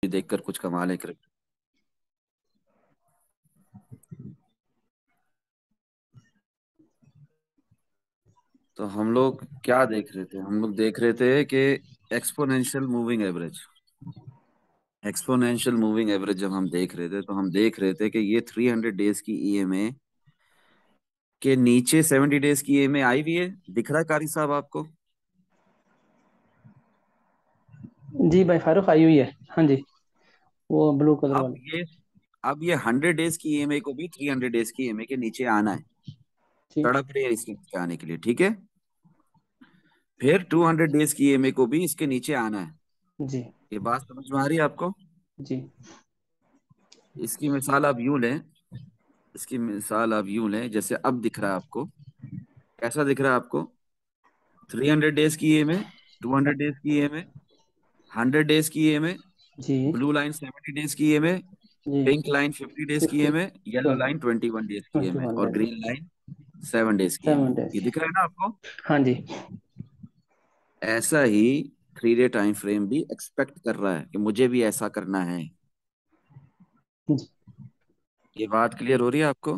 देखकर कुछ कमाल है क्रिप्टो। तो हम लोग क्या देख रहे थे? हम लोग देख रहे थे कि exponential moving average. Exponential moving average जब हम देख रहे थे तो हम देख रहे थे कि ये 300 डेज की ईएमए के नीचे 70 डेज की ईएमए आई हुई है। दिख रहा है कारी साहब आपको? जी भाई फारूक आई हुई है। हाँ जी। वो ब्लू कलर अब वाली। ये अब ये 100 डेज की ईएमए को भी 300 डेज की ईएमए के नीचे आना है। जी। तड़प रही है इसके नीचे आने के लिए, ठीक है। फिर 200 डेज की ईएमए को भी इसके नीचे आना है। जी। ये बात समझ में आ रही है आपको? जी। इसकी मिसाल आप यूं लें। इसकी मिसाल आप यूं लें, जैसे अब दिख रहा है आपको। कैसा दिख रहा है आपको? 300 डेज की ईएमए, 200 डेज की ईएमए, 100 डेज की ईएमए, जी। ब्लू लाइन 70 डेज की ईएमए, जी। पिंक लाइन 50 डेज की 50। ईएमए, येलो लाइन 21 डेज की ईएमए 21 और डेज। ग्रीन लाइन 7 डेज की ईएमए। 7 डेज। ये दिख रहा है ना आपको? हाँ जी। ऐसा ही 3 डे टाइम फ्रेम भी एक्सपेक्ट कर रहा है कि मुझे भी ऐसा करना है। जी। ये बात क्लियर हो रही है आपको?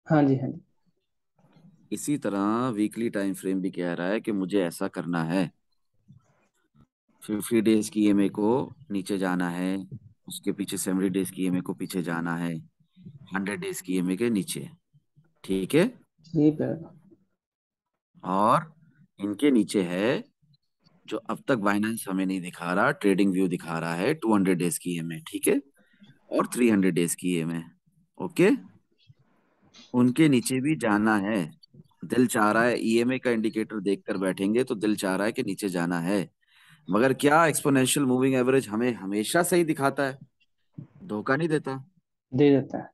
हाँ जी। हाँ जी। इसी तरह वीकली टाइम फ्रेम भी कह रहा है कि मुझे ऐसा करना है। 50 डेज की ईएमए को नीचे जाना है, उसके पीछे 70 डेज की ईएमए को पीछे जाना है, 100 डेज की ईएमए के नीचे। ठीक है। ठीक है। और इनके नीचे है जो अब तक बाइनेंस हमें नहीं दिखा रहा, ट्रेडिंग व्यू दिखा रहा है, 200 डेज की ईएमए, ठीक है। और 300 डेज की ईएमए। ओके। उनके नीचे भी जाना है। दिल चाह रहा है, ईएमए का इंडिकेटर देखकर बैठेंगे तो दिल चाह रहा है कि नीचे जाना है। मगर क्या एक्सपोनेंशियल मूविंग एवरेज हमें हमेशा सही दिखाता है? धोखा नहीं देता? दे देता है।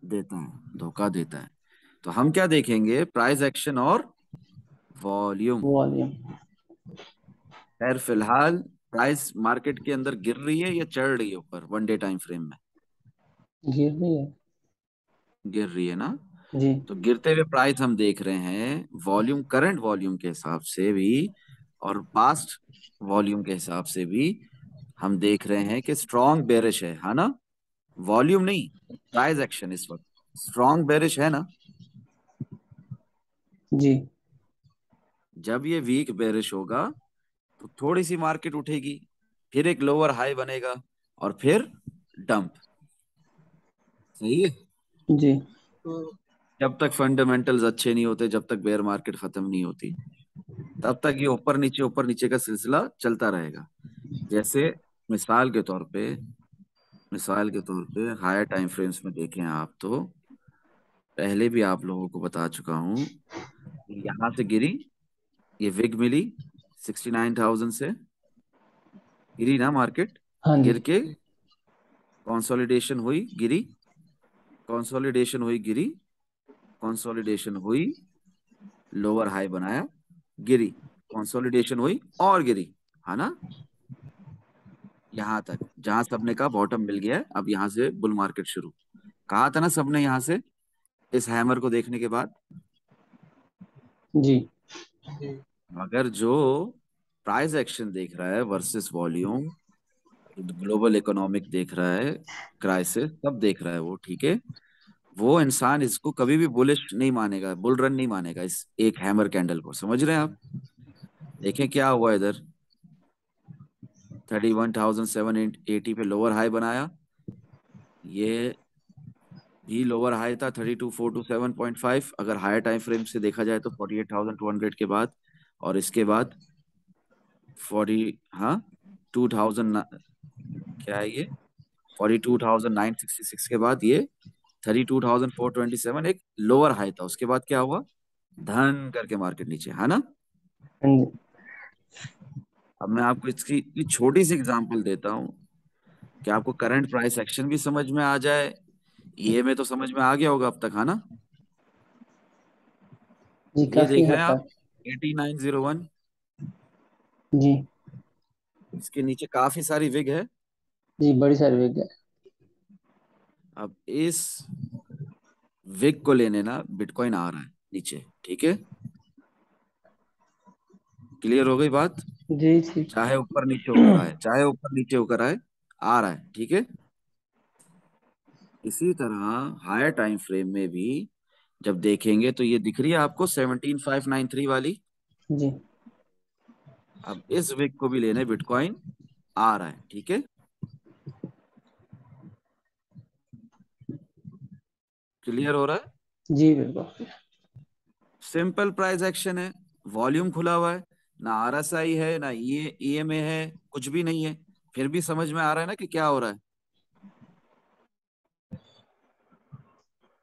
देता है, धोखा देता है। तो हम क्या देखेंगे? प्राइस एक्शन और वॉल्यूम। वॉल्यूम। खैर फिलहाल प्राइस मार्केट के अंदर गिर रही है या चढ़ रही है ऊपर? 1 डे टाइम फ्रेम में गिर रही है। गिर रही है ना? जी। तो गिरते हुए प्राइस हम देख रहे हैं वॉल्यूम, करंट वॉल्यूम के हिसाब से भी और पास्ट वॉल्यूम के हिसाब से भी। हम देख रहे हैं कि स्ट्रॉन्ग बेरिश है ना? वॉल्यूम नहीं, प्राइस एक्शन इस वक्त स्ट्रॉन्ग बेरिश है ना? जी। जब ये वीक बेरिश होगा तो थोड़ी सी मार्केट उठेगी, फिर एक लोअर हाई बनेगा और फिर डंप। सही है। जी। तो जब तक फंडामेंटल्स अच्छे नहीं होते, जब तक बेयर मार्केट खत्म नहीं होती, तब तक ये ऊपर नीचे का सिलसिला चलता रहेगा। जैसे मिसाल के तौर पे मिसाल के तौर पे हायर टाइम फ्रेम्स में देखें आप तो पहले भी आप लोगों को बता चुका हूं। यहां से गिरी, ये विग मिली 69,000 से, गिरी ना मार्केट? हाँ जी। गिर के कंसोलिडेशन हुई, गिरी, कंसोलिडेशन हुई, गिरी, कंसोलिडेशन हुई, लोअर हाई बनाया, गिरी, कंसोलिडेशन हुई और गिरी, है ना? यहां तक जहां सबने कहा बॉटम मिल गया है, अब यहां से बुल मार्केट शुरू। कहा था ना सबने यहां से, इस हैमर को देखने के बाद। जी। मगर जो प्राइस एक्शन देख रहा है वर्सेस वॉल्यूम, ग्लोबल इकोनॉमिक देख रहा है, क्राइसिस सब देख रहा है वो, ठीक है। वो इंसान इसको कभी भी बुलिश नहीं मानेगा, बुल रन नहीं मानेगा इस एक हैमर कैंडल को। समझ रहे हैं आप? देखें क्या हुआ इधर। 31,780 पे लोअर हाई बनाया, ये भी लोअर हाई था 32,427.5 अगर हायर टाइम फ्रेम से देखा जाए तो 48,200 के बाद। और इसके बाद 40, हाँ, 2000, क्या है ये, 42,966 के बाद ये 32,427 एक लोअर हाई था। उसके बाद क्या हुआ? धन करके मार्केट नीचे, है ना? हाँ जी। अब मैं आपको इसकी छोटी सी एग्जांपल देता हूँ कि आपको करंट प्राइस एक्शन भी समझ में आ जाए। ये में तो समझ में आ गया होगा अब तक, है ना? जी ये काफी देख रहे हद हैं आप, तक। 8901, जी। इसके नीचे काफी सारी विग है। जी बड़ी सारी वेग है। अब इस विग को लेने ना बिटकॉइन आ रहा है नीचे, ठीक है। क्लियर हो गई बात? जी ठीक। चाहे ऊपर नीचे होकर आए, चाहे ऊपर नीचे होकर आए, आ रहा है, ठीक है। इसी तरह हायर टाइम फ्रेम में भी जब देखेंगे तो ये दिख रही है आपको 17593 वाली। जी अब इस विक को भी लेने बिटकॉइन आ रहा है, ठीक है। क्लियर हो रहा है? जी बिल्कुल। सिंपल प्राइस एक्शन है, वॉल्यूम खुला हुआ है, ना आरएसआई है, ना ये ईएमए है, कुछ भी नहीं है। फिर भी समझ में आ रहा है ना कि क्या हो रहा है?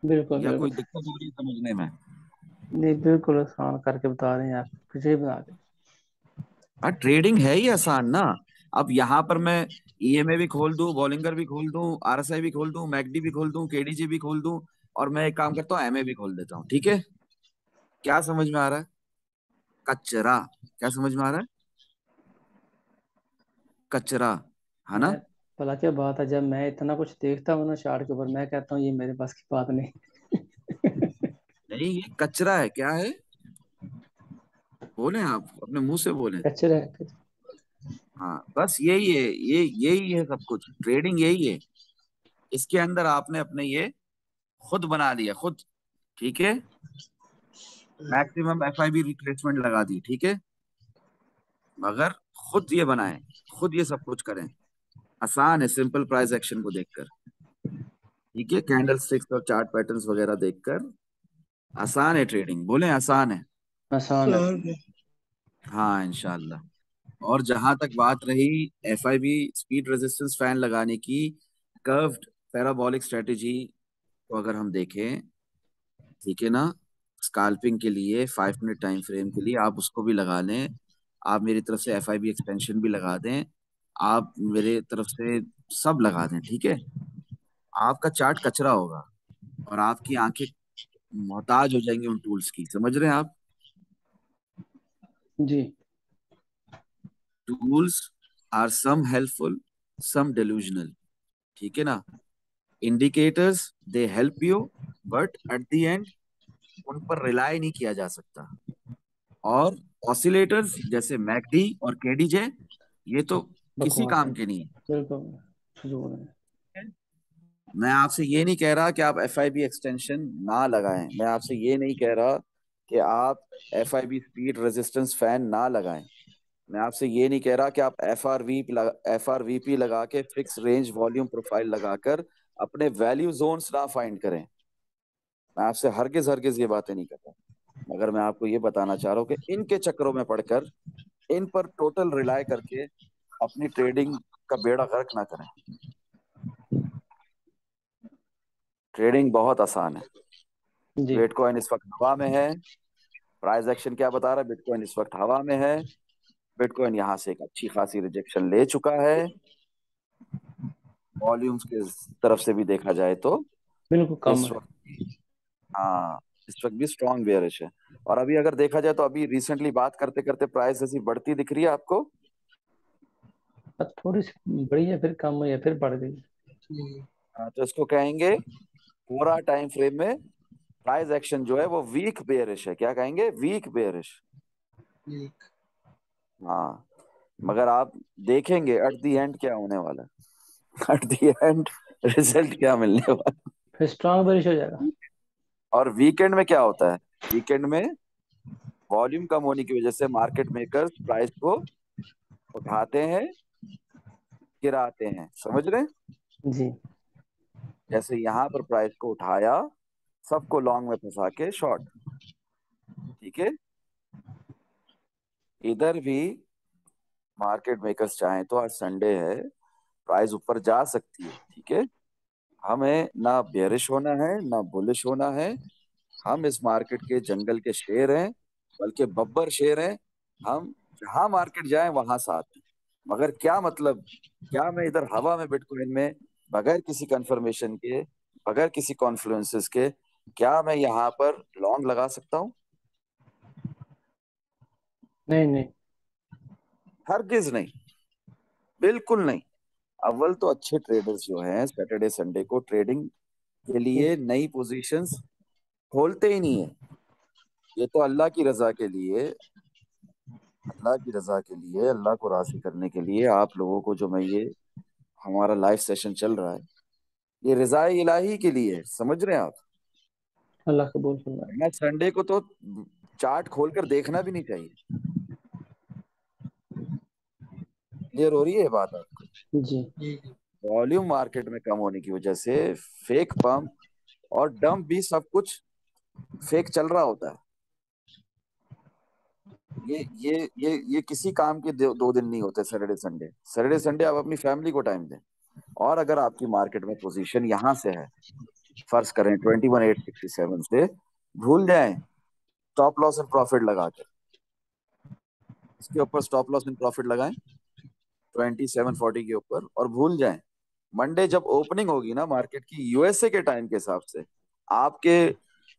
बिल्कुल या बिल्कुल। कोई दिक्कत हो रही है समझने में? नहीं बिल्कुल आसान करके बता रहे हैं आप, कुछ ही बना के। हाँ, ट्रेडिंग है ही आसान ना। अब यहाँ पर मैं ईएमए भी खोल दूं, बॉलिंगर भी खोल दूं, आरएसआई भी खोल दूं, मैकडी भी खोल दूं, केडीजी भी खोल दूं, और मैं एक काम करता हूँ, एमए भी खोल देता हूँ, ठीक है। क्या समझ में आ रहा है? कचरा। क्या समझ में आ रहा है? कचरा, है ना? मैं भला क्या बात है, जब मैं इतना कुछ देखता हूँ ना चार्ट के ऊपर, मैं कहता हूँ ये मेरे पास की बात नहीं। नहीं, ये कचरा है, क्या है? बोले आप अपने मुंह से बोले। कचरा है। हाँ, बस यही है, ये यही है, सब कुछ ट्रेडिंग यही है। इसके अंदर आपने अपने ये खुद बना दिया, खुद, ठीक है। मैक्सिमम एफआईबी रिट्रेसमेंट लगा दी, ठीक है। मगर खुद ये बनाए, खुद ये सब कुछ करें। आसान है सिंपल प्राइस एक्शन को देखकर, ठीक है, कैंडल स्टिक्स और चार्ट पैटर्न्स वगैरह देखकर। आसान है ट्रेडिंग, बोले आसान है। आसान है। हाँ, इंशाल्लाह। और जहां तक बात रही एफआईबी स्पीड रेजिस्टेंस फैन लगाने की, कर्व्ड पैराबोलिक स्ट्रेटेजी को अगर हम देखें, ठीक है ना, स्काल्पिंग के लिए 5 मिनट टाइम फ्रेम के लिए आप उसको भी लगा लें। आप मेरी तरफ से एफआईबी एक्सटेंशन भी लगा दें, आप मेरे तरफ से सब लगा दें, ठीक है। आपका चार्ट कचरा होगा और आपकी आंखें मोहताज हो जाएंगी उन टूल्स की, समझ रहे हैं आप? जी tools are some helpful, some delusional, ठीक है ना। Indicators they help you, but at the end उन पर रिलाई नहीं किया जा सकता। और ऑसिलेटर्स जैसे मैकडी और केडीजे, ये तो किसी बकवास है। काम के नहीं बिल्कुल फजूल है। है। मैं आपसे ये नहीं कह रहा कि आप एफआईबी एक्सटेंशन ना लगाएं, मैं आपसे ये नहीं कह रहा कि आप एफआईबी स्पीड रेजिस्टेंस फैन ना लगाएं। मैं आपसे ये नहीं कह रहा कि आप एफआरवीपी लगा के फिक्स रेंज वॉल्यूम प्रोफाइल लगाकर अपने वैल्यू जोन्स ना फाइंड करें। मैं आपसे हरगिज हरगिज ये बातें नहीं कर रहा। मगर मैं आपको ये बताना चाह रहा हूँ कि इनके चक्करों में पड़कर, इन पर टोटल रिलाय करके अपनी ट्रेडिंग का बेड़ा गर्क ना करें। ट्रेडिंग बहुत आसान है। जी बिटकॉइन इस वक्त हवा में है। प्राइस एक्शन क्या बता रहा है? बिटकॉइन इस वक्त हवा में है। बिटकॉइन यहाँ से एक अच्छी खासी रिजेक्शन ले चुका है। वॉल्यूम्स के तरफ से भी देखा जाए तो बिल्कुल कम इस है। वक्त, हाँ, इस वक्त भी स्ट्रॉन्ग बेयरिश है। और अभी अगर देखा जाए तो अभी रिसेंटली बात करते करते प्राइस ऐसी बढ़ती दिख रही है आपको। अब थोड़ी सी बढ़ी है, फिर कम हुई है, फिर बढ़ गई। हाँ, तो इसको कहेंगे पूरा टाइम फ्रेम में प्राइस एक्शन जो है वो वीक बेयरिश है। क्या कहेंगे? Weak bearish. हाँ, मगर आप देखेंगे एट द एंड क्या होने वाला है। एट द एंड रिजल्ट क्या मिलने वाला फिर स्ट्रांग बारिश हो जाएगा। है। और वीकेंड में क्या होता है? वीकेंड में वॉल्यूम कम होने की वजह से मार्केट मेकर्स प्राइस को उठाते हैं, गिराते हैं, समझ रहे हैं? जी जैसे यहाँ पर प्राइस को उठाया, सबको लॉन्ग में फंसा के शॉर्ट, ठीक है। इधर भी मार्केट मेकर्स चाहें तो, आज संडे है, प्राइस ऊपर जा सकती है, ठीक है। हमें ना बेरिश होना है ना बुलिश होना है। हम इस मार्केट के जंगल के शेर हैं, बल्कि बब्बर शेर हैं। हम जहां मार्केट जाएं वहां साथ हैं। मगर क्या मतलब, क्या मैं इधर हवा में बिटकॉइन में बगैर किसी कंफर्मेशन के, बगैर किसी कॉन्फ्लुएंसेस के, क्या मैं यहाँ पर लॉन्ग लगा सकता हूँ? नहीं नहीं। हरगिज नहीं, बिल्कुल नहीं। अव्वल तो अच्छे ट्रेडर्स जो हैं सैटरडे संडे को ट्रेडिंग के लिए नई पोजीशंस खोलते ही नहीं है। ये तो अल्लाह की रजा के लिए अल्लाह की रजा के लिए, अल्लाह को राजी करने के लिए आप लोगों को जो मैं ये हमारा लाइव सेशन चल रहा है, ये रजा इलाही के लिए है, समझ रहे हैं आप? अल्लाह कबूल फरमाए। वरना संडे को तो चार्ट खोलकर देखना भी नहीं चाहिए। क्लियर हो रही है ये बात आपको? जी। वॉल्यूम मार्केट में कम होने की वजह से फेक पंप और डंप भी सब कुछ फेक चल रहा होता है। ये किसी काम के दो दिन नहीं होते, सैटरडे संडे। सैटरडे संडे आप अपनी फैमिली को टाइम दें। और अगर आपकी मार्केट में पोजीशन यहां से है, फर्ज करें 21,867 से, भूल जाएं स्टॉप लॉस एंड प्रॉफिट लगा के, इसके ऊपर स्टॉप लॉस एंड प्रॉफिट लगाएं 2740 के ऊपर, और भूल जाएं मंडे जब ओपनिंग होगी ना मार्केट की, यूएसए के टाइम के हिसाब से, आपके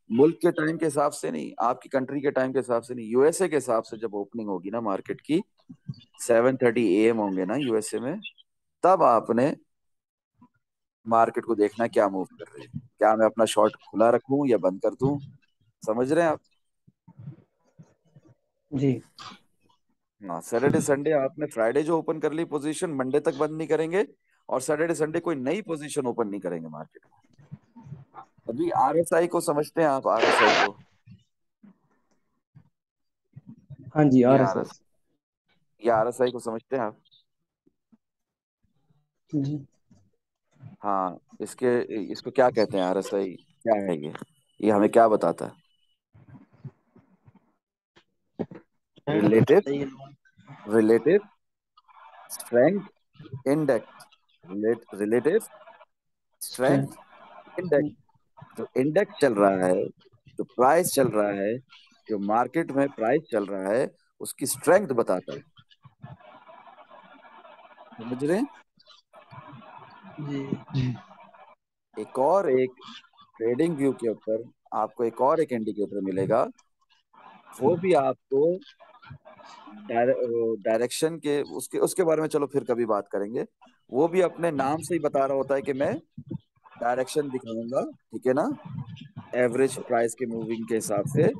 मुल्क के टाइम के हिसाब से नहीं, आपकी कंट्री के टाइम के हिसाब से नहीं, यूएसए के हिसाब से जब ओपनिंग होगी ना मार्केट की, 7:30 AM होंगे ना यूएसए में, तब आपने मार्केट को देखना क्या मूव कर रही है। क्या मैं अपना शॉर्ट खुला रखूं या बंद कर दूं? समझ रहे हैं आप? जी। हाँ, सैटरडे संडे आपने फ्राइडे जो ओपन कर ली पोजीशन, मंडे तक बंद नहीं करेंगे, और सैटरडे संडे कोई नई पोजीशन ओपन नहीं करेंगे मार्केट में। अभी आरएसआई को समझते हैं आप? आरएसआई को, हाँ जी, ये आर एस आरएस एस। ये आरएसआई को समझते हैं आप? जी। हाँ, इसके इसको क्या कहते हैं? आरएसआई क्या है ये हमें क्या बताता है? Relative relative strength index. Relative strength strength. Index. जो इंडेक्स चल रहा है, जो प्राइस चल रहा है, जो मार्केट में प्राइस चल रहा है, उसकी स्ट्रेंथ बताता है। समझ रहे हैं? जी। एक ट्रेडिंग व्यू के ऊपर आपको एक इंडिकेटर मिलेगा, वो भी आपको डायरेक्शन के, उसके उसके बारे में चलो फिर कभी बात करेंगे। वो भी अपने नाम से ही बता रहा होता है कि मैं डायरेक्शन दिखाऊंगा, ठीक है ना, एवरेज प्राइस के मूविंग के हिसाब से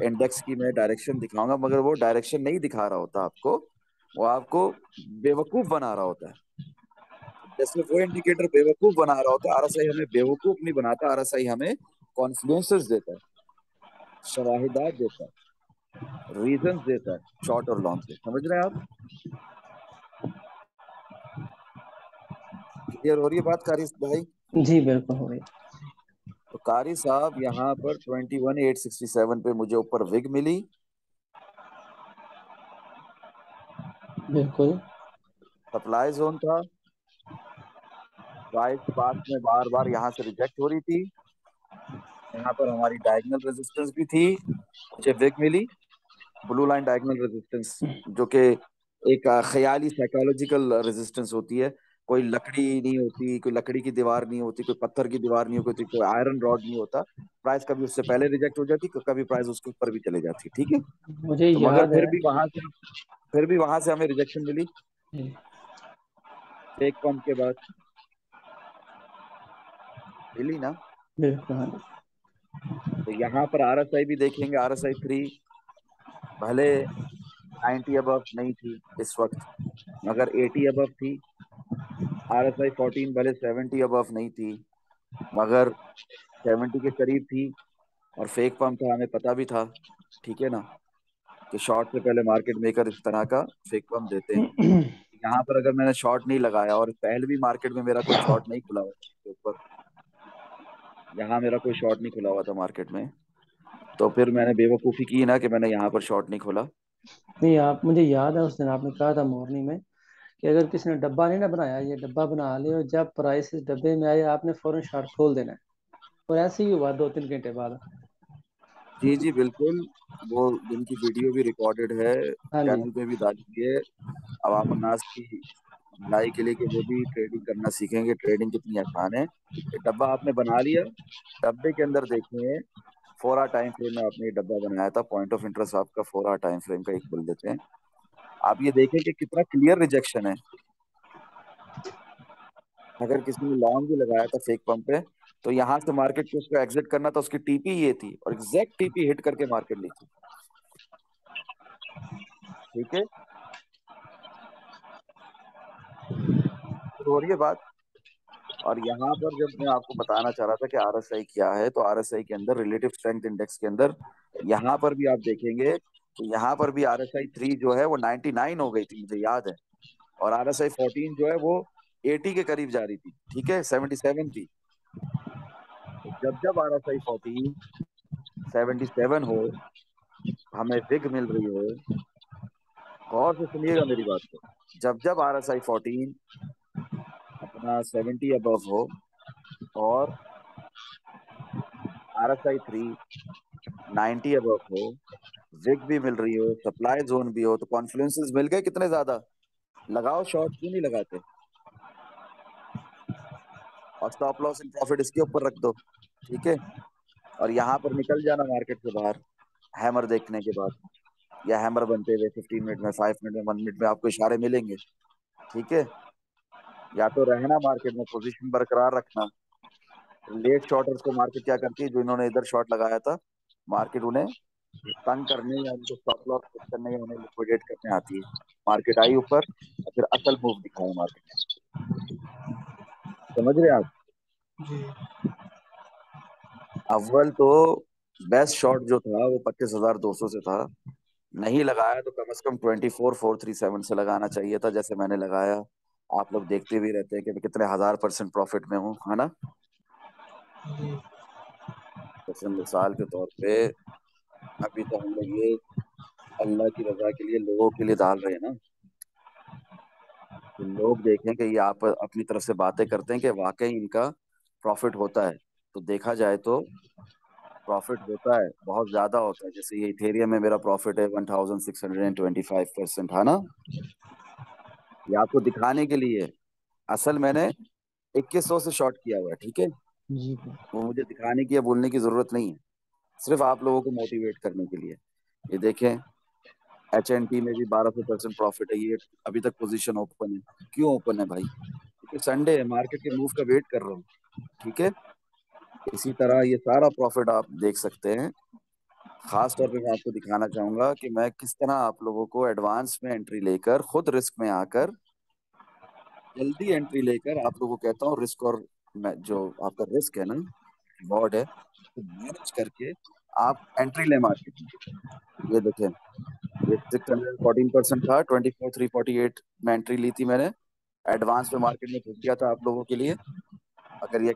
इंडेक्स की मैं डायरेक्शन दिखाऊंगा, मगर वो डायरेक्शन नहीं दिखा रहा होता आपको, वो आपको बेवकूफ बना रहा होता है। जैसे वो इंडिकेटर बेवकूफ बना रहा होता है, आरएसआई हमें बेवकूफ नहीं बनाता, आरएसआई हमें कॉन्फ्लुएंसेस देता है, शवाहिदात देता है, रीजंस देता है, शॉर्ट और लॉन्ग के। समझ रहे हैं आप? क्लियर हो रही है बात कारी भाई? जी बिल्कुल हो रही। तो कारी साहब, यहाँ पर 21,867 पे मुझे ऊपर विग मिली, बिल्कुल। सप्लाई जोन था, प्राइस पास में बार बार यहाँ से रिजेक्ट हो रही थी, यहाँ पर हमारी डायगोनल रेजिस्टेंस भी थी, मुझे विग मिली, ब्लू लाइन डायगोनल रेजिस्टेंस, जो कि एक ख्याली साइकोलॉजिकल रेजिस्टेंस होती है। कोई लकड़ी नहीं होती, कोई लकड़ी की दीवार नहीं होती, कोई पत्थर की दीवार नहीं होती, कोई आयरन रॉड नहीं होता। प्राइस कभी उससे पहले रिजेक्ट हो जाती, कभी प्राइस उसके ऊपर भी चले जाती, ठीक है। मुझे तो मगर याद है। फिर भी वहां से हमें रिजेक्शन मिली जी। एक पंप के बाद, मिली ना। बिल्कुल हाँ। तो यहाँ पर आरएसआई भी देखेंगे, आरएसआई 3 भले 90 अबव नहीं थी इस वक्त, मगर 80 अबव थी। आरएसआई 14 भले 70 अबव नहीं थी, मगर 70 के करीब थी। और फेक पंप था, हमें पता भी था, ठीक है ना, कि शॉर्ट से पहले मार्केट मेकर इस तरह का फेक पंप देते हैं। यहाँ पर अगर मैंने शॉर्ट नहीं लगाया और पहले भी मार्केट में मेरा कोई शॉर्ट नहीं खुला हुआ था इसके ऊपर, यहाँ मेरा कोई शॉर्ट नहीं खुला हुआ था मार्केट में, तो फिर मैंने बेवकूफ़ी की ना कि मैंने यहाँ पर शॉर्ट नहीं खोला। नहीं, आप, मुझे याद है उस दिन आपने कहा था मॉर्निंग में कि अगर किसी ने डब्बा नहीं ना बनाया, ये डब्बा बना ले, और जब प्राइस इस डब्बे में आए आपने फौरन शार्ट खोल देना है। और ऐसे ही हुआ 2-3 घंटे बाद। जी जी बिल्कुल, वो दिन की वीडियो भी रिकॉर्डेड है, हाँ जी। चैनल पे भी डाली है। अवाम उन्नास की भलाई के लिए कि वो भी ट्रेडिंग करना सीखेंगे, ट्रेडिंग कितनी आसान है। ये डब्बा आपने बना लिया, डब्बे के अंदर देखिए 4 आवर टाइम फ्रेम में आपने ये डब्बा बनाया था, पॉइंट ऑफ इंटरेस्ट आपका 4 आवर टाइम फ्रेम का एक बोल देते हैं। आप ये देखें कि कितना क्लियर रिजेक्शन है। अगर किसी ने लॉन्ग भी लगाया था फेक पंप पे, तो यहाँ से मार्केट को उसको एग्जिट करना था, उसकी टीपी ये थी, और एग्जैक्ट टीपी हिट करके मार्केट ली थी। ठीक है, तो हो रही है बात। और यहाँ पर जब मैं आपको बताना चाह रहा था कि आरएसआई क्या है, तो आरएसआई के अंदर रिलेटिव स्ट्रेंथ इंडेक्स के अंदर यहाँ पर भी आप देखेंगे कि यहाँ पर भी आरएसआई 3 जो है वो 99 हो गई थी, मुझे याद है। और आरएसआई 14 जो है वो 80 के करीब जा रही थी, ठीक है, 77 थी। तो जब जब आरएसआई 14 77 हो, हमें विग मिल रही हो, गौर से सुनिएगा मेरी बात को, जब जब आरएसआई 14 अपना 70 अबव हो और आरएसआई 3 90 अबव हो, विग भी मिल रही हो, सप्लाई जोन भी हो, तो कॉन्फ्लुएंसेस मिल गए कितने ज्यादा, लगाओ शॉर्ट, क्यों नहीं लगाते। और स्टॉप लॉस एंड प्रॉफिट इसके ऊपर रख दो, ठीक है। और यहाँ पर निकल जाना मार्केट से बाहर हैमर देखने के बाद, या हैमर बनते हुए 15 मिनट में, 5 मिनट में, 1 मिनट में आपको इशारे मिलेंगे, ठीक है। या तो रहना मार्केट में, पोजीशन बरकरार रखना। लेट शॉर्टर्स को मार्केट क्या करती है, जो इन्होंने इधर शॉर्ट लगाया था, मार्केट उन्हें तंग करने या उनको स्टॉप लॉस फिक्स करने या उन्हें लिक्विडेट करने आती है। मार्केट आई ऊपर और फिर असल मूव दिखाया मार्केट ने, समझ रहे हैं आप। जी। अव्वल तो बेस्ट शॉट जो था वो 25,200 से था, नहीं लगाया तो कम से कम 24,437 से लगाना चाहिए था, जैसे मैंने लगाया। आप लोग देखते भी रहते हैं कि मैं कितने 1000% प्रॉफिट में हूँ, है ना। जी। जैसे मिसाल के तौर पे अभी तो हम लोग ये अल्लाह की रजा के लिए लोगों के लिए डाल रहे हैं ना, कि लोग देखें कि ये आप अपनी तरफ से बातें करते हैं कि वाकई इनका प्रॉफिट होता है। तो देखा जाए तो प्रॉफिट होता है, बहुत ज्यादा होता है। जैसे ये इथेरियम में मेरा प्रॉफिट है 1625%, है ना। ये आपको दिखाने के लिए, असल मैंने 2100 से शॉर्ट किया हुआ है, ठीक है। जी। वो मुझे दिखाने की या बोलने की जरूरत नहीं है, सिर्फ आप लोगों को मोटिवेट करने के लिए। ये देखें, HNT में भी 1200% प्रॉफिट है। ये अभी तक पोजीशन ओपन है, क्यों ओपन है भाई, क्योंकि संडे है, मार्केट के मूव का वेट कर रहा हूँ, ठीक है। इसी तरह ये सारा प्रॉफिट आप देख सकते हैं। खास तौर पे मैं आपको दिखाना चाहूंगा कि मैं किस तरह आप लोगों को एडवांस में एंट्री लेकर, खुद रिस्क में आकर, जल्दी एंट्री लेकर आप लोगों को कहता हूँ रिस्क, और जो आपका रिस्क है ना, रिवॉर्ड है, तो मैनेज करके आप एंट्री ले मार्केट में। ये देखें, ये 614% था, 24,348 में एंट्री ली थी मैंने, एडवांस में मार्केट में घुस गया था आप लोगों के लिए। अगर ये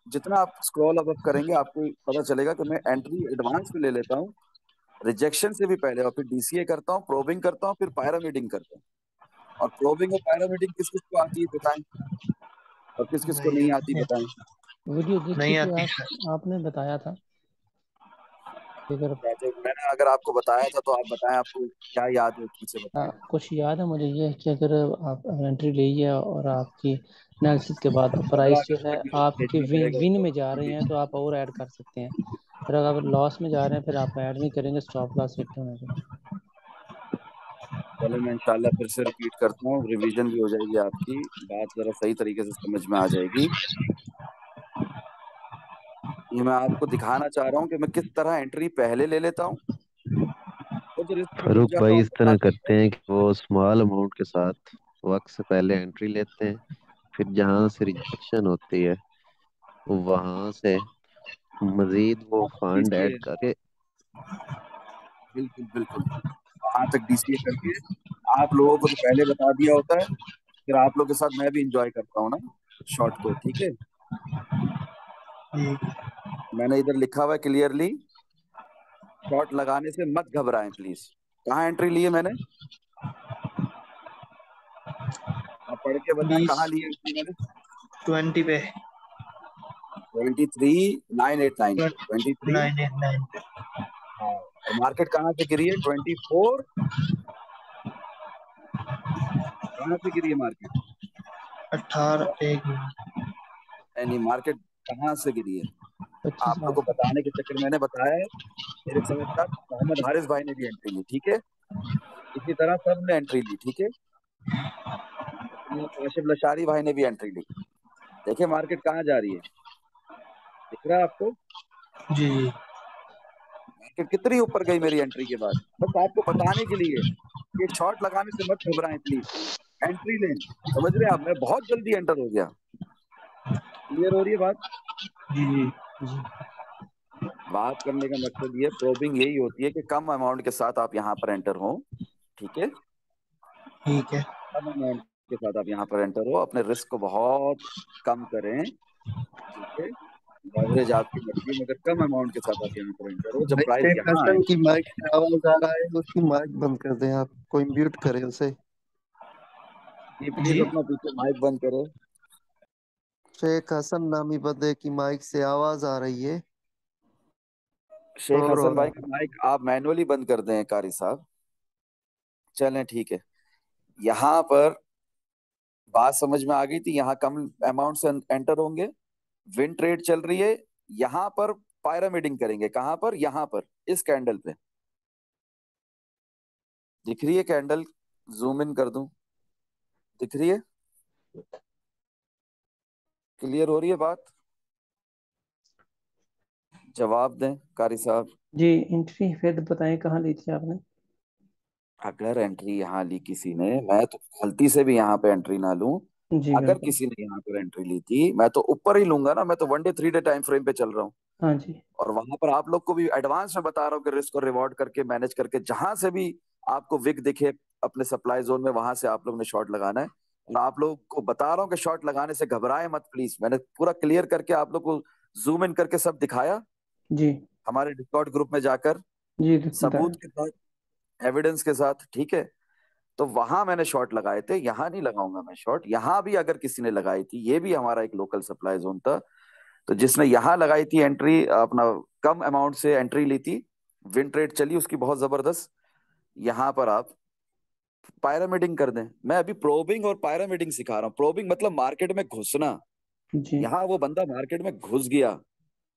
जितना आप स्क्रॉल अप करेंगे आपको पता चलेगा कि मैं एंट्री एडवांस में ले लेता हूँ, रिजेक्शन से भी पहले, और फिर DCA करता हूँ, प्रोबिंग करता हूँ, फिर पायरामिडिंग करता हूँ। और प्रोबिंग और पायरामिडिंग किस किस को आती है बताएं, और किस किस को नहीं नहीं आती आती है। बताएं। वीडियो देखी नहीं थी आती है। आपने बताया था। अगर तो मैंने अगर आपको बताया था तो आप बताएं, आपको क्या याद है उसमें से बताएं। कुछ याद है मुझे, ये है कि अगर आप एंट्री ली है और आपकी एनालिसिस के बाद पंद्रह प्राइस जो अगस्त है तक मुझे आपकी भेजना विन पड़ेगा विन उसको में जा रही जल्दी। हैं तो आप और ऐड कर सकते हैं। फिर अगर लॉस में जा रहे हैं फिर आप ऐड नहीं करेंगे, स्टॉप लॉस हिट होने पे। चलो मैं इंशाल्लाह फिर से रिपीट करता हूँ, रिवीजन भी हो जाएगी, आपकी बात जरा सही तरीके से समझ में आ जाएगी। ये मैं आपको दिखाना चाह रहा हूँ कि मैं किस तरह एंट्री पहले ले लेता हूँ, खुद रिस्क में घुस फारूक जाता भाई हूँ इस अपने तरह मार्केट में। करते हैं कि वो स्मॉल अमाउंट के साथ वक्त से पहले एंट्री लेते हैं, फिर जहां से रिजेक्शन होती है वहां से मजीद वो वहाँ तक फंड DCA, ऐड करके। बिल्कुल बिल्कुल, वहां तक DCA करके आप लोगों को तो पहले बता दिया होता है, फिर आप लोगों के साथ मैं भी इंजॉय करता हूँ ना शॉट को, ठीक है। मैंने इधर लिखा हुआ है क्लियरली, शॉट लगाने से मत घबराएं प्लीज। कहाँ एंट्री ली है मैंने, आप पढ़ के बताएं बीस कहाँ ली है एंट्री मैंने। 20 पे। 23,989 पे, 23। 989 पे। हाँ, और मार्केट कहाँ से गिरी है, 24, कहाँ से गिरी है मार्केट। 18 एक मिनट। नहीं, मार्केट कहाँ से गिरी है, पच्चीस आप लोग को लाख बताने के चक्कर में मैंने बताया है। मेरे साथ साथ मोहम्मद हारिस भाई ने भी एंट्री ली, ठीक है। इसी तरह सब ने एंट्री ली, ठीक है। अपने काशिफ लशारी भाई ने भी एंट्री ली। देखिए मार्केट कहाँ जा रही है, दिख रहा है आपको। जी जी। कितनी ऊपर गई मेरी एंट्री के बाद, बस आपको बताने के लिए कि शॉर्ट लगाने से मत घबराएं प्लीज, एंट्री लें। समझ रहे हैं आप, मैं बहुत जल्दी एंटर हो गया। क्लियर हो रही है बात? जी जी जी। बात करने का मकसद ये, प्रोबिंग यही होती है कि कम अमाउंट के साथ आप यहाँ पर एंटर हो, ठीक है। ठीक है। कम अमाउंट के साथ आप यहाँ पर एंटर हो, अपने रिस्क को बहुत कम करें, ठीक है। एवरेज आपकी मर्जी, मगर कम अमाउंट के साथ आप यहाँ पर एंटर हो। जब भाई प्राइस शेख यहाँ आए, हसन की माइक से आवाज आ रहा है, उसकी माइक बंद कर दें, आप कोई म्यूट करे उसे। ये प्लीज जी अपना पीछे माइक बंद करो। शेख हसन नामी बंदे की माइक से आवाज आ रही है, शेख शोर हो हसन रहा भाई का माइक आप मैनुअली बंद कर दें कारी साहब। चलें ठीक है। यहाँ पर बात समझ में आ गई थी, यहाँ कम अमाउंट से एंटर होंगे, विन ट्रेड चल रही है। यहाँ पर पायरामिडिंग करेंगे, कहाँ पर? यहाँ पर इस कैंडल पे दिख रही है कैंडल, जूम इन कर दूं, दिख रही है? क्लियर हो रही है बात? जवाब दें कारी साहब। जी। एंट्री फिर बताएं कहाँ ली थी आपने? अगर एंट्री यहाँ ली किसी ने, मैं तो गलती से भी यहाँ पे एंट्री ना लूं, जी अगर बिल्कुल। किसी ने यहाँ पर एंट्री ली थी, मैं तो ऊपर ही लूंगा ना, मैं तो 1 डे 3 डे टाइम फ्रेम पे चल रहा हूँ। हाँ जी। और वहां पर आप लोग को भी एडवांस में बता रहा हूँ कि रिस्क और रिवॉर्ड करके मैनेज करके, जहां से भी आपको विक दिखे अपने सप्लाई जोन में, वहां से आप लोग ने शॉर्ट लगाना है। और आप लोग को बता रहा हूँ कि शॉर्ट लगाने से घबराए मत प्लीज, मैंने पूरा क्लियर करके आप लोग को जूम इन करके सब दिखाया जी हमारे डिस्कॉर्ड ग्रुप में जाकर, जी सबूत बताएं। के साथ, एविडेंस के साथ, ठीक है। तो वहां मैंने शॉर्ट लगाए थे, यहाँ नहीं लगाऊंगा मैं शॉर्ट। यहाँ भी अगर किसी ने लगाई थी, ये भी हमारा एक लोकल सप्लाई जोन था, तो जिसने यहाँ लगाई थी एंट्री, अपना कम अमाउंट से एंट्री ली थी, विन ट्रेड चली उसकी बहुत जबरदस्त, यहाँ पर आप पायरामिडिंग कर दें। मैं अभी प्रोबिंग और पायरामिडिंग सिखा रहा हूँ। प्रोबिंग मतलब मार्केट में घुसना। जी यहाँ वो बंदा मार्केट में घुस गया,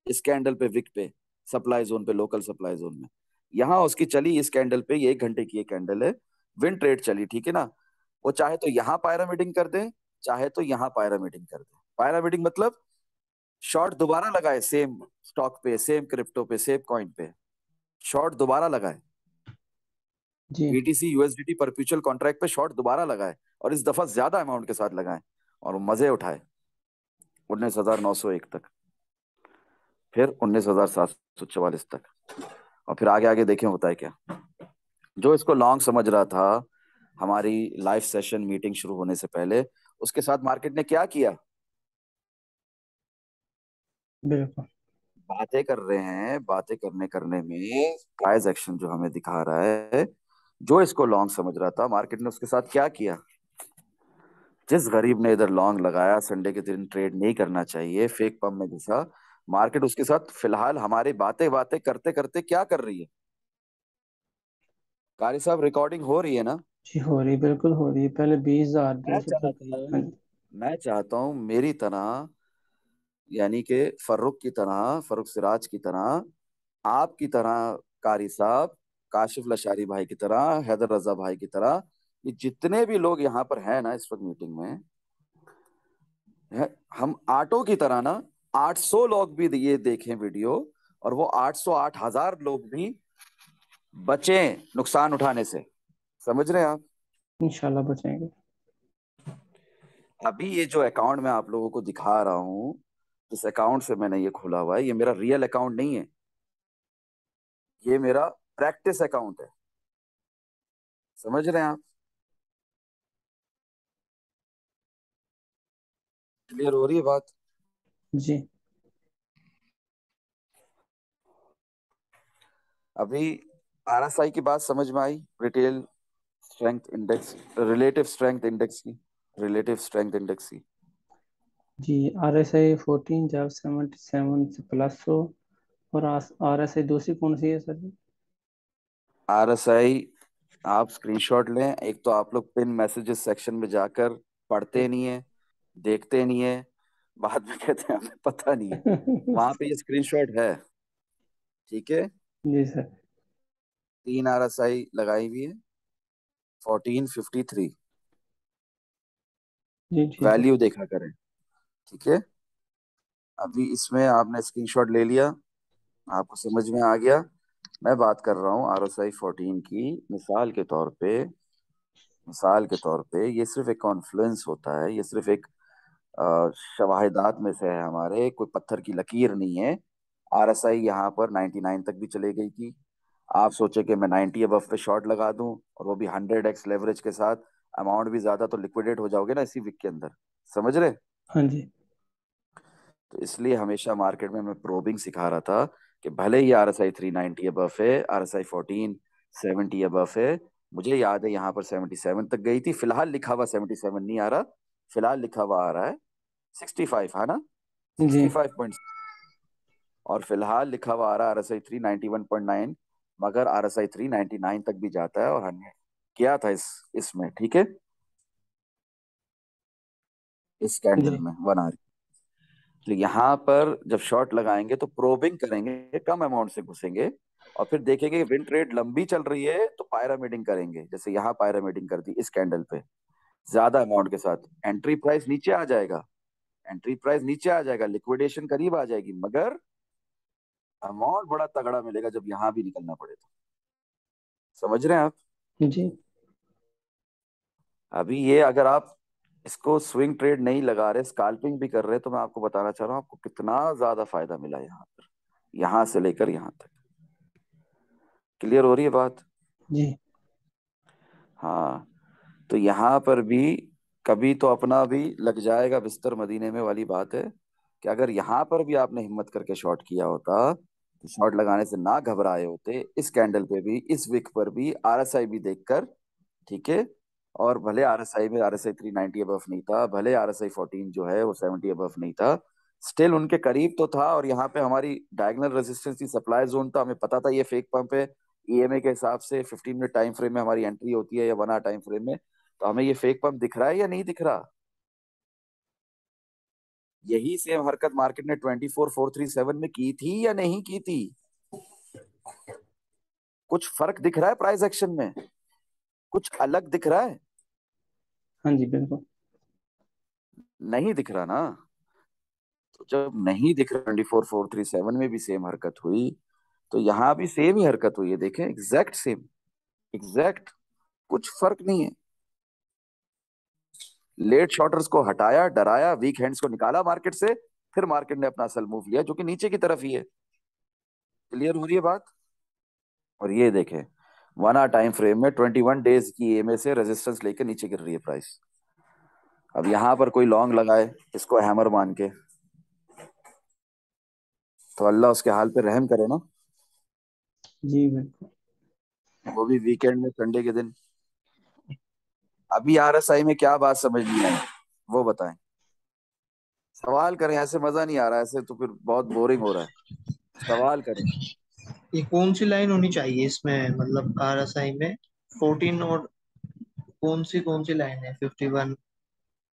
इस कैंडल पे, विक पे, सप्लाई जोन पे, लोकल सप्लाई जोन में, यहाँ उसकी चली इस कैंडल पे, ये 1 घंटे की ये कैंडल है, विन ट्रेड चली, ठीक है ना। वो चाहे तो यहाँ पायरामिडिंग कर दे, चाहे तो यहाँ पायरामिडिंग कर दे। पायरामिडिंग मतलब शॉर्ट दोबारा लगाए, सेम स्टॉक पे, सेम क्रिप्टो पे, सेम कॉइन पे, शॉर्ट दोबारा लगाए। जी। बीटीसी यूएसडीटी परपेचुअल कॉन्ट्रैक्ट पे शॉर्ट दोबारा लगाए, और इस दफा ज्यादा अमाउंट के साथ लगाए, और मजे उठाए 19,901 तक, फिर 19,744 तक, और फिर आगे आगे देखें होता है क्या। जो इसको लॉन्ग समझ रहा था हमारी लाइव सेशन मीटिंग शुरू होने से पहले, उसके साथ मार्केट ने क्या किया? बिल्कुल। बातें कर रहे हैं, बातें करने करने में प्राइस एक्शन जो हमें दिखा रहा है, जो इसको लॉन्ग समझ रहा था, मार्केट ने उसके साथ क्या किया? जिस गरीब ने इधर लॉन्ग लगाया, संडे के दिन ट्रेड नहीं करना चाहिए, फेक पंप में घुसा, मार्केट उसके साथ फिलहाल हमारी बातें बातें करते करते क्या कर रही है? कारी साहब रिकॉर्डिंग हो रही है ना? जी हो रही, बिल्कुल हो रही है। पहले 20,000 दो मैं सौ तक। चाहता हाँ हूँ जी। मैं चाहता हूँ मेरी तरह, यानी कि फर्रुख की तरह, फर्रुख सिराज की तरह, आपकी तरह कारी साहब, काशिफ लशारी भाई की तरह, हैदर रजा भाई की तरह, ये जितने भी लोग यहाँ पर हैं ना इस वक्त मीटिंग में, हम आटो की तरह ना, 800 लोग भी ये देखें वीडियो, और वो 800 8,000 लोग भी बचें नुकसान उठाने से। समझ रहे हैं आप? इंशाल्लाह बचेंगे। अभी ये जो अकाउंट मैं आप लोगों को दिखा रहा हूँ, जिस अकाउंट से मैंने ये खोला हुआ है, ये मेरा रियल अकाउंट नहीं है, ये मेरा प्रैक्टिस अकाउंट है। समझ रहे हैं आप? क्लियर हो रही है बात? जी अभी आरएसआई की बात समझ में आई, retail strength index, relative strength index की, रिलेटिव स्ट्रेंथ इंडेक्स की। जी। RSI 14 जब 77 से प्लस हो। और RSI दूसरी कौन सी है सर जी? आरएसआई आप स्क्रीनशॉट लें, एक तो आप लोग पिन मैसेजेस सेक्शन में जाकर पढ़ते नहीं है, देखते नहीं है, बाद में कहते हैं हमें पता नहीं है, वहां पे ये स्क्रीनशॉट है, ठीक है। जी सर। 3 आरएसआई लगाई हुई है, 1453 जी जी सर। वैल्यू देखा करें, ठीक है। अभी इसमें आपने स्क्रीनशॉट ले लिया, आपको समझ में आ गया, मैं बात कर रहा हूँ RSI 14 की। मिसाल के तौर पे ये सिर्फ एक कॉन्फ्लुएंस होता है, ये सिर्फ एक शवाहिदात में से है हमारे, कोई पत्थर की लकीर नहीं है। RSI यहाँ पर 99 तक भी चले गई थी। आप सोचे कि मैं 90 अबव पे शॉर्ट लगा दूं, और वो भी 100x लेवरेज के साथ, अमाउंट भी ज्यादा, तो लिक्विडेट हो जाओगे ना इसी वीक के अंदर। समझ रहे? हाँ जी। तो इसलिए हमेशा मार्केट में मैं प्रोबिंग सिखा रहा था कि भले ही RSI 390 अबव है, RSI 14 70 अबव है। मुझे याद है यहाँ पर 77 तक गई थी। फिलहाल लिखा हुआ 77 नहीं आ रहा, फिलहाल लिखा हुआ आ रहा है 65, है ना? जी। 65 पॉइंट। और फिलहाल लिखा हुआ आ रहा है RSI 391.9, मगर RSI 399 तक भी जाता है, और हमने किया था इसमें, ठीक है, इस कैंडल जी। में 1 आवर। तो यहाँ पर जब शॉर्ट लगाएंगे तो प्रोबिंग करेंगे, कम अमाउंट से घुसेंगे, और फिर देखेंगे विन ट्रेड लंबी चल रही है तो पायरामिडिंग करेंगे, जैसे यहाँ पायरामिडिंग कर दी इस कैंडल पे, ज्यादा अमाउंट के साथ। एंट्री प्राइस नीचे आ जाएगा, एंट्री प्राइस नीचे आ जाएगा, लिक्विडेशन करीब आ जाएगी, मगर अमाउंट बड़ा तगड़ा मिलेगा जब यहाँ भी निकलना पड़े तो। समझ रहे हैं आप? जी। अभी ये अगर आप इसको स्विंग ट्रेड नहीं लगा रहे, स्काल्पिंग भी कर रहे, तो मैं आपको बताना चाह रहा हूँ आपको कितना ज्यादा फायदा मिला यहाँ पर, यहाँ से लेकर यहाँ तक। क्लियर हो रही है बात? जी। हाँ। तो यहाँ पर भी कभी तो अपना भी लग जाएगा बिस्तर मदीने में वाली बात है, कि अगर यहाँ पर भी आपने हिम्मत करके शॉर्ट किया होता, तो शॉर्ट लगाने से ना घबराए होते, इस कैंडल पे भी, इस विक पर भी, RSI भी देखकर, ठीक है। और भले RSI में RSI 390 अबव नहीं था, भले RSI 14 जो है वो 70 अबव नहीं था, स्टिल उनके करीब तो था। और यहाँ पे हमारी डायगोनल रेजिस्टेंस थी, सप्लाई जोन था, हमें पता था ये फेक पंप है। EMA के हिसाब से 15 मिनट टाइम फ्रेम में हमारी एंट्री होती है, या 1 आवर टाइम फ्रेम में, तो हमें ये फेक पंप दिख रहा है या नहीं दिख रहा? यही सेम हरकत मार्केट ने 24,437 में की थी या नहीं की थी? कुछ फर्क दिख रहा है प्राइस एक्शन में? कुछ अलग दिख रहा है? हाँ जी, बिल्कुल। नहीं दिख रहा ना। तो जब नहीं दिख रहा, 24,437 में भी सेम हरकत हुई, तो यहाँ भी सेम ही हरकत हुई है। देखें, एग्जैक्ट सेम, एग्जैक्ट, कुछ फर्क नहीं है। लेट शॉर्टर्स को हटाया, डराया, वीक हैंड्स को निकाला मार्केट से, फिर मार्केट ने अपना असल मूव लिया जो कि नीचे की तरफ ही है। क्लियर हो रही है बात? और ये देखें, 1 आवर टाइम फ्रेम में 21 डेज की EMA से रेजिस्टेंस लेकर नीचे गिर रही है प्राइस। अब यहां पर कोई लॉन्ग लगाए इसको हैमर मान के, तो अल्लाह उसके हाल पे रहम करे ना। जी, बिल्कुल। वो भी वीकेंड में, संडे के दिन। अभी RSI में क्या बात समझ नहीं आई, वो बताएं। सवाल करें, ऐसे मजा नहीं आ रहा, ऐसे तो फिर बहुत बोरिंग हो रहा है। सवाल करें। ये कौन सी लाइन होनी चाहिए इसमें, मतलब RSI में 14, और कौन सी लाइन है 51?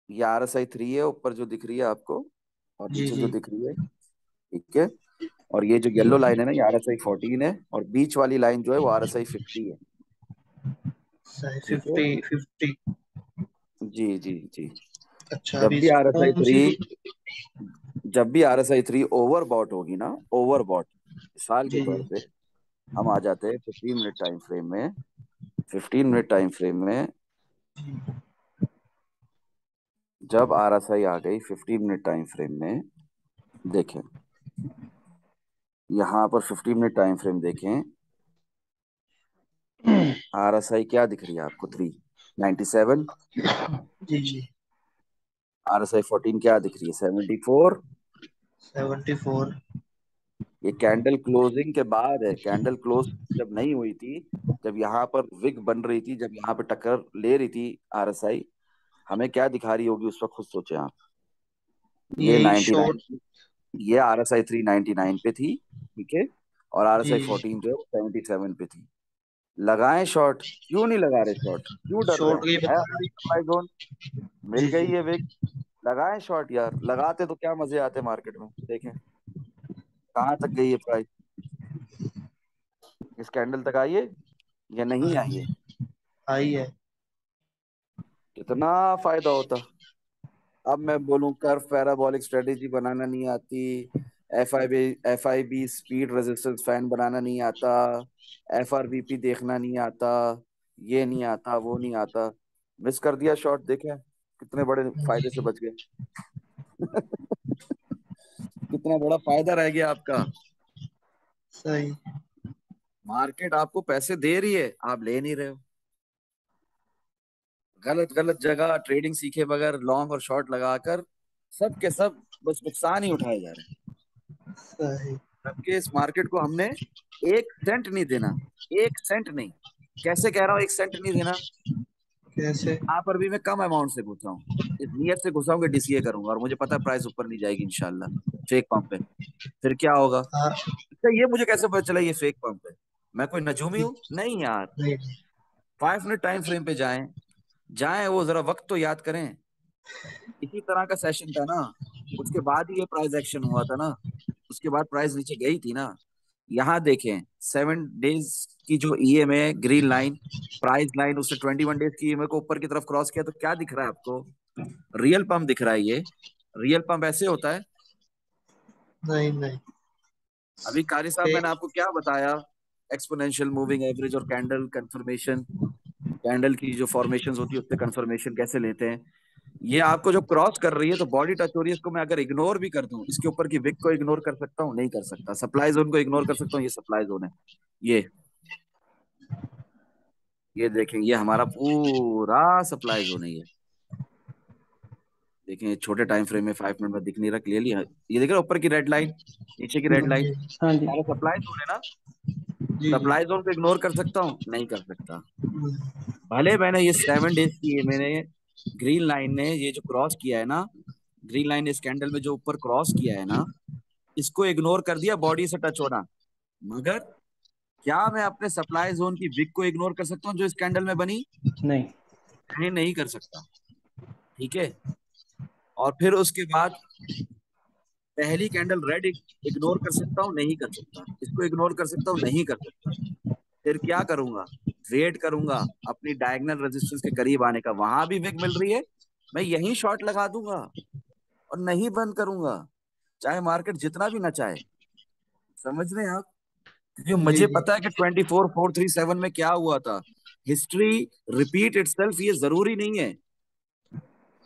ये RSI 3 है, ऊपर जो दिख रही है आपको, और जी नीचे जो जी। दिख रही है, ठीक है। और ये जो येलो लाइन है ना, ये RSI 14 है, और बीच वाली लाइन जो है वो RSI 50 है, ठीक है। 50 50। जी जी जी। अच्छा, जब अभी भी RSI कौन सी 3 जब भी RSI 3 ओवरबॉट होगी ना, ओवरबॉट, मिसाल के जी तौर जी पे हम आ जाते हैं 15 मिनट टाइम फ्रेम में, 15 मिनट टाइम फ्रेम में जब RSI आ गई 15 मिनट टाइम फ्रेम में, देखें यहाँ पर 15 मिनट टाइम फ्रेम देखें, RSI क्या दिख रही है आपको? 397। जी जी। RSI 14 क्या दिख रही है? 74। 74। ये कैंडल क्लोजिंग के बाद है, कैंडल क्लोज जब नहीं हुई थी, जब यहाँ पर विग बन रही थी, जब यहाँ पे टक्कर ले रही थी RSI, हमें क्या दिखा रही होगी उस वक्त, खुद सोचे आप। ये यही 99, शॉर्ट। ये RSI 399 पे थी, ठीक है। और जी RSI जी। 14 जो है वो 77 पे थी। लगाएं शॉर्ट, क्यों नहीं लगा रहे शॉर्ट, क्यों डर रहे शॉर्ट हैं? गई है बता। हमारी सप्लाई जोन, मिल जी गई जी। है विग, लगाएं शॉर्ट यार। लगाते तो क्या मजे आते मार्केट में। देखें कहाँ तक गई है प्राइस, इस कैंडल तक आई है या नहीं हाँ आई है? जी, आई है। कितना फायदा होता। अब मैं बोलूं कर्व पैराबोलिक स्ट्रेटेजी बनाना नहीं आती, F I B speed resistance fan बनाना नहीं आता, FRVP देखना नहीं आता, ये नहीं आता, वो नहीं आता। मिस कर दिया शॉट, देखे कितने बड़े फायदे से जी बच गए। कितना बड़ा फायदा रह गया आपका। सही। मार्केट आपको पैसे दे रही है, आप ले नहीं रहे हो। गलत गलत जगह ट्रेडिंग सीखे बगैर लॉन्ग और शॉर्ट लगाकर सब के सब बस नुकसान ही उठाए जा रहे हैं। सही। जबकि इस मार्केट को हमने 1 सेंट नहीं देना, 1 सेंट नहीं। कैसे कह रहा हूँ 1 सेंट नहीं देना? कैसे? यहाँ पर भी मैं कम अमाउंट से घुसा हूँ, इस नियत से घुसा हूँ कि DCA करूंगा और मुझे पता है प्राइस ऊपर नहीं जाएगी इंशाल्लाह फेक पंप पे। फिर क्या होगा? हाँ। अच्छा, ये मुझे कैसे पता चला ये फेक पंप है? मैं कोई नजूमी हूँ? नहीं यार। नहीं 5 मिनट टाइम फ्रेम पे जाएं, जाएं वो जरा वक्त तो याद करें। इसी तरह का सेशन था ना, उसके बाद ही ये प्राइस एक्शन हुआ था ना, उसके बाद प्राइस नीचे गई थी ना। यहाँ देखें 7 डेज की जो EMA green line price line, उससे 21 डेज की EMA को ऊपर की तरफ क्रॉस किया तो क्या दिख रहा है आपको? रियल पंप दिख रहा है। ये रियल पंप ऐसे होता है। नहीं नहीं। अभी कारी साहब मैंने फेक। आपको क्या बताया? एक्सपोनेंशियल मूविंग एवरेज और कैंडल कंफर्मेशन, कैंडल की जो फॉर्मेशंस होती है उससे कंफर्मेशन कैसे लेते हैं। ये आपको जो क्रॉस कर रही है तो बॉडी टच हो रही है, इसको मैं अगर इग्नोर भी कर दूं, इसके ऊपर की विक को इग्नोर कर सकता हूँ? नहीं कर सकता। सप्लाई जोन को इग्नोर कर सकता हूँ? ये सप्लाई जोन है। ये ये देखें, ये हमारा पूरा सप्लाई जोन है। ये देखें, ये छोटे टाइम फ्रेम में 5 मिनट में दिख नहीं रहा क्लियरली। ये देख रहे हो ऊपर की रेड लाइन, नीचे की रेड लाइन, जी हाँ जी। हमारा सप्लाई जोन है ना। जी जी। सप्लाई जोन को इग्नोर कर सकता हूँ? नहीं कर सकता। भले मैंने ये 7 डेज की, ये मैंने ग्रीन लाइन ने ये जो क्रॉस किया है ना, ग्रीन लाइन ने इस कैंडल में जो ऊपर क्रॉस किया है ना, इसको इग्नोर कर दिया बॉडी से टच होना। मगर क्या मैं अपने सप्लाई जोन की विक को इग्नोर कर सकता हूँ जो इस कैंडल में बनी? नहीं। नहीं, नहीं कर सकता। ठीक है। और फिर उसके बाद पहली कैंडल रेड इग्नोर कर सकता हूँ? नहीं कर सकता। इसको इग्नोर कर सकता हूँ? नहीं कर सकता। फिर क्या करूंगा? वेट करूंगा अपनी डायगोनल रेजिस्टेंस के करीब आने का, वहां भी विक मिल रही है, मैं यही शॉर्ट लगा दूंगा और नहीं बंद करूंगा, चाहे मार्केट जितना भी नचाए। समझ रहे हैं आप? क्योंकि जी मुझे जी। पता है कि 24,437 में क्या हुआ था। हिस्ट्री रिपीट इटसेल्फ, ये जरूरी नहीं है।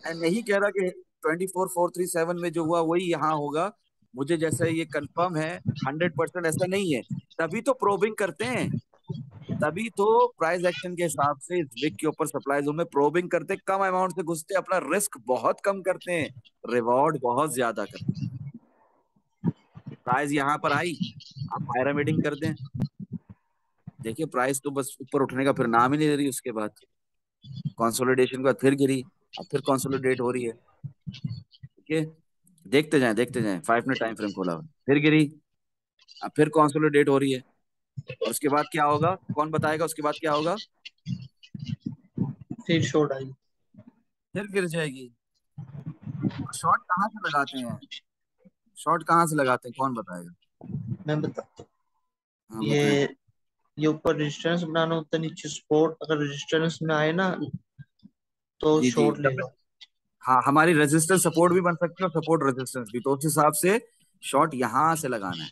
मैं नहीं कह रहा कि 24,437 में जो हुआ वही यहाँ होगा, मुझे जैसे ये कंफर्म है 100%, ऐसा नहीं है। तभी तो प्रोबिंग करते हैं, तभी तो प्राइस एक्शन के हिसाब से इस विक के ऊपर सप्लाई जोन में प्रोबिंग करते, कम अमाउंट से घुसते, अपना रिस्क बहुत कम करते हैं, रिवॉर्ड बहुत ज्यादा करते हैं। प्राइस यहाँ पर आई, आप पायरामिडिंग कर दें, देखिए प्राइस तो बस ऊपर उठने का फिर नाम ही नहीं ले रही। उसके बाद कंसोलिडेशन के बाद फिर गिरी, अब फिर कंसोलिडेट हो रही है। ठीक है, देखते जाएं देखते जाएं। 5 मिनट टाइम फ्रेम खोला हुआ है, फिर गिरी, अब फिर कंसोलिडेट हो रही है। और उसके बाद क्या होगा, कौन बताएगा उसके बाद क्या होगा? फिर शॉर्ट आई। फिर गिर जाएगी। शॉर्ट कहाँ से लगाते हैं? शॉर्ट कहाँ से लगाते हैं, कौन बताएगा? मैं बता। हाँ बताएं। ये ये ऊपर रेजिस्टेंस बनाना होता है, नीचे सपोर्ट, अगर रेजिस्टेंस में आए ना तो जी जी, शॉर्ट ले लो। हाँ हमारी रेजिस्टेंस सपोर्ट भी बन सकती है और सपोर्ट रेजिस्टेंस भी, तो उस हिसाब से शॉर्ट यहाँ से लगाना है।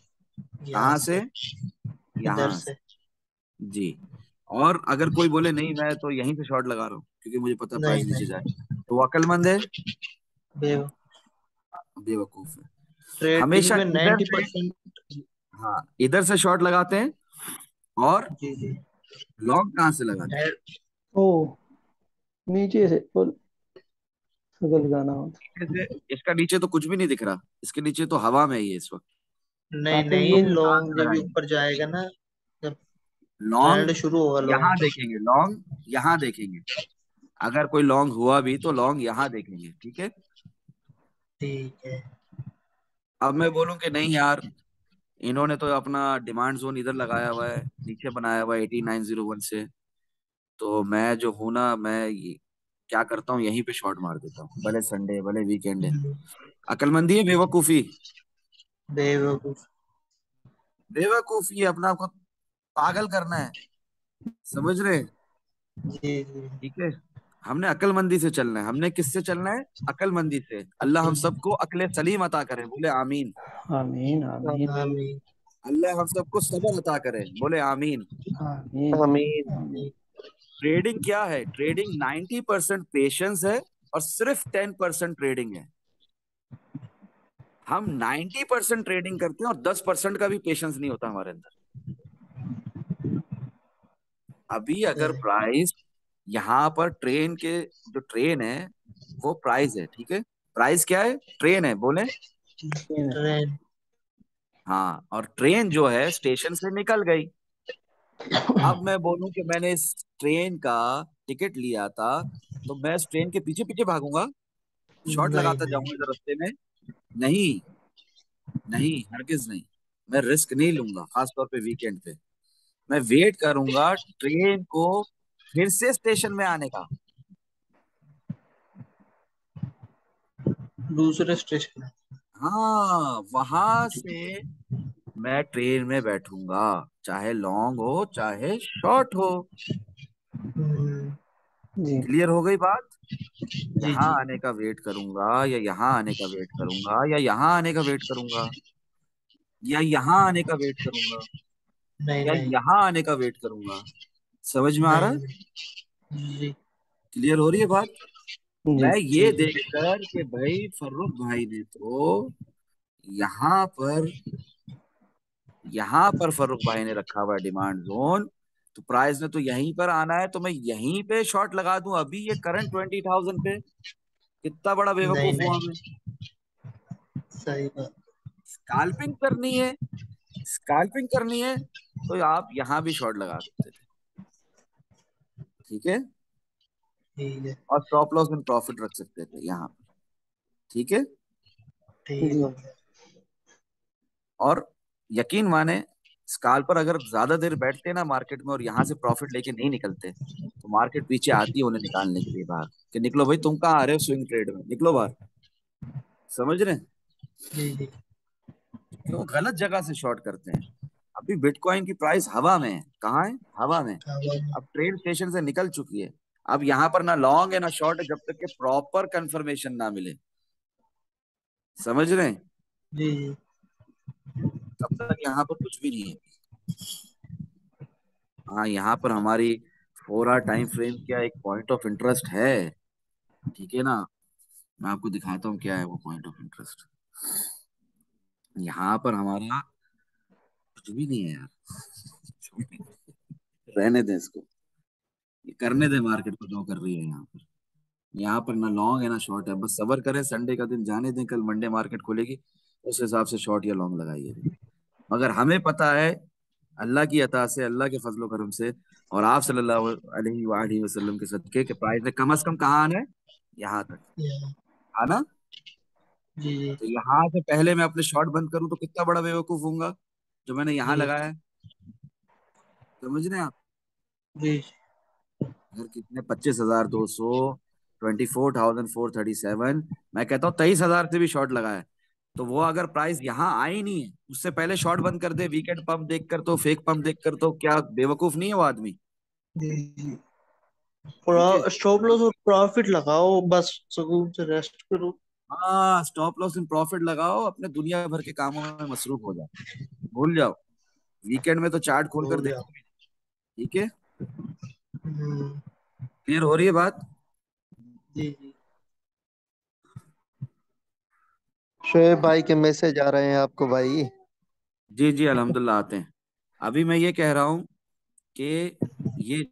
यहाँ कहाँ से? से। इधर यहाँ से। से। जी। और अगर कोई बोले नहीं मैं तो यहीं से शॉर्ट लगा रहा हूँ क्योंकि मुझे पता है नहीं प्राइस नीचे नहीं। जाए, तो वो अक्लमंद है, बेव। बेवकूफ है। ट्रेडिंग हमेशा में इधर नाइन्टी से, परसेंट हाँ इधर से शॉर्ट लगाते हैं। और जी जी। लॉन्ग कहाँ से लगाते हैं? हेड। ओ, नीचे से और सगल गाना होता। नीचे से, इसका नीचे तो कुछ भी नहीं दिख रहा, इसके नीचे तो हवा में ही है इस वक्त। नहीं आखिर तो ये नहीं, कहाँ लॉन्ग से जब ये लगाएंगे? ऊपर जाएगा ना, जब लॉन्ग ट्रेंड शुरू होगा यहाँ लॉन्ग का। देखेंगे, लॉन्ग यहाँ देखेंगे। अगर कोई लॉन्ग हुआ भी तो लॉन्ग यहाँ देखेंगे। ठीक है। ठीक है। अब मैं बोलूं कि नहीं यार, इन्होंने तो अपना डिमांड जोन इधर लगाया हुआ है, नीचे बनाया हुआ है 8901 से, तो मैं जो हूं ना, मैं क्या करता हूँ, यहीं पे शॉर्ट मार देता हूँ, भले संडे भले वीकेंड है। अकलमंदी है बेवकूफी? बेवकूफ। बेवकूफी है, अपना आपको पागल करना है। समझ रहे? जी जी। ठीक है। हमने अक्लमंदी से चलना है। हमने किससे चलना है? अक्लमंदी से। अल्लाह हम सबको अक्ल सलीम अता करे, बोले आमीन। आमीन आमीन आमीन। अल्लाह हम सबको सब्र अता करे, बोले आमीन। आमीन आमीन। आमीन। ट्रेडिंग क्या है? ट्रेडिंग 90% पेशेंस है और सिर्फ 10% ट्रेडिंग है। हम 90% ट्रेडिंग करते हैं और 10% का भी पेशेंस नहीं होता हमारे अंदर। अभी अगर प्राइस यहाँ पर ट्रेन के, जो ट्रेन है वो प्राइस है, ठीक है। प्राइस क्या है? ट्रेन है, बोले। ट्रेन। हाँ, और ट्रेन जो है स्टेशन से निकल गई। अब मैं बोलूं कि मैंने इस ट्रेन का टिकट लिया था, तो मैं इस ट्रेन के पीछे पीछे भागूंगा, शॉर्ट नहीं लगाता नहीं। जाऊंगा इधर रास्ते में? नहीं, नहीं, हरगिज नहीं। मैं रिस्क नहीं लूंगा, खासतौर पे वीकेंड पे। मैं वेट करूंगा ट्रेन को फिर से स्टेशन में आने का। दूसरे स्टेशन। हाँ, वहां से मैं ट्रेन में बैठूंगा, चाहे लॉन्ग हो चाहे शॉर्ट हो। जी क्लियर हो गई बात? जी यहाँ जी। आने का वेट करूंगा, या यहाँ आने का वेट करूंगा, या यहाँ आने का वेट करूंगा, या यहाँ आने का वेट करूंगा, नहीं या नहीं। यहाँ आने का वेट करूंगा। समझ में आ रहा नहीं है? नहीं। जी क्लियर हो रही है बात? जी मैं जी ये जी। देखकर कि भाई फर्रुख भाई ने तो यहाँ पर यहाँ पर फर्रुख भाई ने रखा हुआ है डिमांड जोन, तो प्राइस ने तो यहीं पर आना है, तो मैं यहीं पे शॉर्ट लगा दूं अभी ये करंट 20,000 पे। कितना बड़ा नहीं बेवकूफ हुआ नहीं। मैं। सही बात। स्कैल्पिंग करनी है, स्कैल्पिंग करनी है, तो आप यहां भी शॉर्ट लगा सकते थे, ठीक है। ठीक है। और स्टॉप लॉस एंड प्रॉफिट रख सकते थे यहाँ पर, ठीक है। ठीक जी हो गया। और यकीन माने, स्काल्पर अगर ज्यादा देर बैठते ना मार्केट में और यहाँ से प्रॉफिट लेके नहीं निकलते, तो मार्केट पीछे आती है उन्हें निकालने के लिए बाहर, कि निकलो भाई, तुम कहाँ आ रहे हो स्विंग ट्रेड में, निकलो बाहर। समझ रहे हैं? जी जी। कि वो गलत जगह से शॉर्ट करते हैं। अभी बिटकॉइन की प्राइस हवा में है। कहाँ है? हवा में। हवा में। अब ट्रेड स्टेशन से निकल चुकी है। अब यहाँ पर ना लॉन्ग है ना शॉर्ट है, जब तक कि प्रॉपर कंफर्मेशन ना मिले। समझ रहे हैं? जी जी। तब तक यहाँ पर कुछ भी नहीं है। हाँ, यहाँ पर हमारी 4 आवर टाइम फ्रेम क्या एक पॉइंट ऑफ इंटरेस्ट है, ठीक है ना। मैं आपको दिखाता हूँ क्या है वो पॉइंट ऑफ इंटरेस्ट। यहाँ पर हमारा कुछ भी नहीं है यार। रहने दें इसको, ये करने दें मार्केट को जो कर रही है यहाँ पर। यहाँ पर ना लॉन्ग है ना शॉर्ट है, बस सबर करें, संडे का दिन जाने दें, कल मंडे मार्केट खुलेगी, उस हिसाब से शॉर्ट या लॉन्ग लगाइए। मगर हमें पता है, अल्लाह की अता से, अल्लाह के फजलो करम से, और आप सल्लल्लाहु अलैहि वसल्लम के सदके के प्राइस ने कम से कम कहाँ आना है? यहाँ तक या- आना। जी जी तो यहाँ से पहले मैं अपने शॉर्ट बंद करूं तो कितना बड़ा बेवकूफ हूंगा जो मैंने यहाँ जी लगाया है। समझ रहे हैं आप? जी। अगर कितने 25,200, 24,437, मैं कहता हूँ 23,000 से भी शॉर्ट लगाया, तो वो अगर प्राइस यहाँ आई नहीं है उससे पहले शॉर्ट बंद कर दे, वीकेंड पंप देखकर, तो फेक पंप देखकर, तो क्या बेवकूफ नहीं है वो आदमी? जी जी। ठीक है। स्टॉप लॉस और प्रॉफिट लगाओ, बस सुकून से रेस्ट करो। हाँ, स्टॉप लॉस इन प्रॉफिट लगाओ, अपने दुनिया भर के कामों में मसरूफ हो जाओ, भूल जाओ। वीकेंड में तो चार्ट खोलकर भूल जाओ। देखो भी नहीं, ठीक है। हम्म। क्लियर हो रही है बात? जी जी। शोएब भाई के मैसेज आ रहे हैं आपको भाई। जी जी, अल्हम्दुलिल्लाह आते हैं। अभी मैं ये कह रहा हूँ कि ये